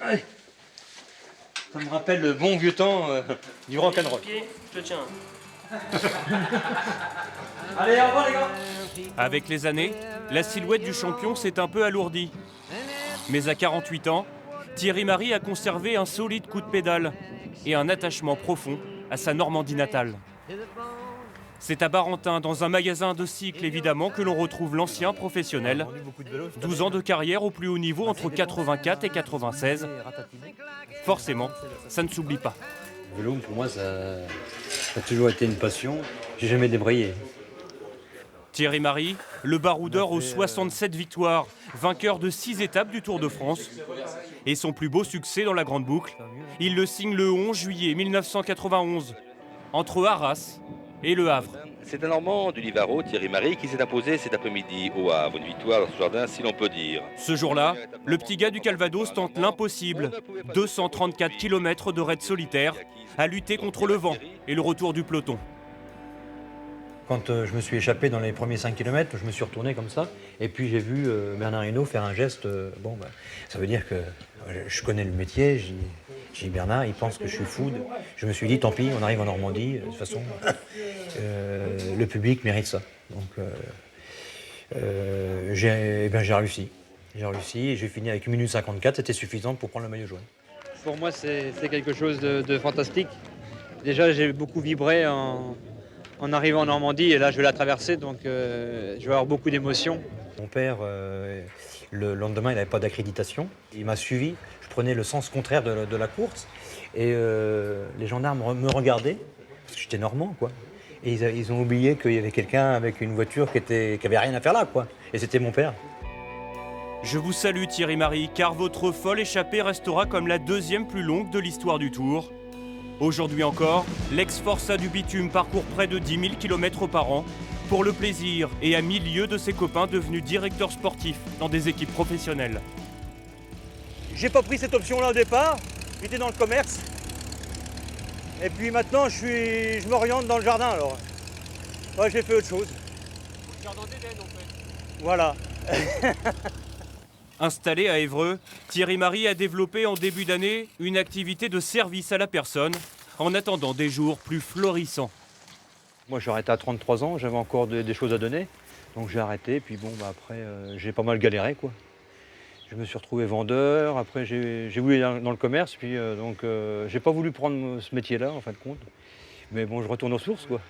Allez. Ça me rappelle le bon vieux temps du rock'n'roll. Je te tiens. Allez, au revoir les gars. Avec les années, la silhouette du champion s'est un peu alourdie. Mais à 48 ans, Thierry Marie a conservé un solide coup de pédale et un attachement profond à sa Normandie natale. C'est à Barentin, dans un magasin de cycles évidemment, que l'on retrouve l'ancien professionnel. 12 ans de carrière au plus haut niveau entre 84 et 96. Forcément, ça ne s'oublie pas. Le vélo, pour moi, ça a toujours été une passion. J'ai jamais débrayé. Thierry Marie, le baroudeur aux 67 victoires, vainqueur de 6 étapes du Tour de France. Et son plus beau succès dans la Grande Boucle, il le signe le 11 juillet 1991, entre Arras et Le Havre. C'est un Normand du Livaro, Thierry Marie, qui s'est imposé cet après-midi au Havre. Une victoire dans ce jardin, si l'on peut dire. Ce jour-là, le petit gars du Calvados tente l'impossible. 234 km de raid solitaire à lutter contre le vent et le retour du peloton. Quand je me suis échappé dans les premiers 5 km, je me suis retourné comme ça. Et puis j'ai vu Bernard Hinault faire un geste. Ça veut dire que je connais le métier. J'ai dit Bernard, il pense que je suis fou. Je me suis dit, tant pis, on arrive en Normandie. De toute façon, le public mérite ça. Donc j'ai réussi. J'ai réussi et j'ai fini avec 1 minute 54. C'était suffisant pour prendre le maillot jaune. Pour moi, c'est quelque chose de fantastique. Déjà, j'ai beaucoup vibré en arrivant en Normandie et là, je vais la traverser, donc je vais avoir beaucoup d'émotions. Mon père, le lendemain, il n'avait pas d'accréditation. Il m'a suivi. Je prenais le sens contraire de la course et les gendarmes me regardaient, parce que j'étais normand, quoi. Et ils ont oublié qu'il y avait quelqu'un avec une voiture qui avait rien à faire là, quoi. Et c'était mon père. Je vous salue Thierry Marie, car votre folle échappée restera comme la 2e plus longue de l'histoire du Tour. Aujourd'hui encore, l'ex-Forçat du bitume parcourt près de 10 000 km par an pour le plaisir et à milieu de ses copains devenus directeurs sportifs dans des équipes professionnelles. J'ai pas pris cette option-là au départ, j'étais dans le commerce. Et puis maintenant, je m'oriente dans le jardin alors. Ouais, j'ai fait autre chose. Le jardin d'Éden, en fait. Voilà. Installé à Évreux, Thierry Marie a développé en début d'année une activité de service à la personne en attendant des jours plus florissants. Moi, j'ai arrêté à 33 ans, j'avais encore des choses à donner. Donc j'ai arrêté, puis après, j'ai pas mal galéré, quoi. Je me suis retrouvé vendeur, après j'ai voulu aller dans le commerce, puis j'ai pas voulu prendre ce métier-là, en fin de compte. Mais bon, je retourne aux sources, quoi.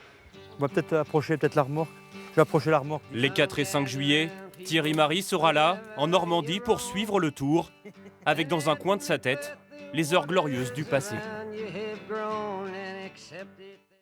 On va peut-être approcher la remorque. Je vais approcher la remorque. Les 4 et 5 juillet, Thierry Marie sera là, en Normandie, pour suivre le Tour, avec dans un coin de sa tête les heures glorieuses du passé.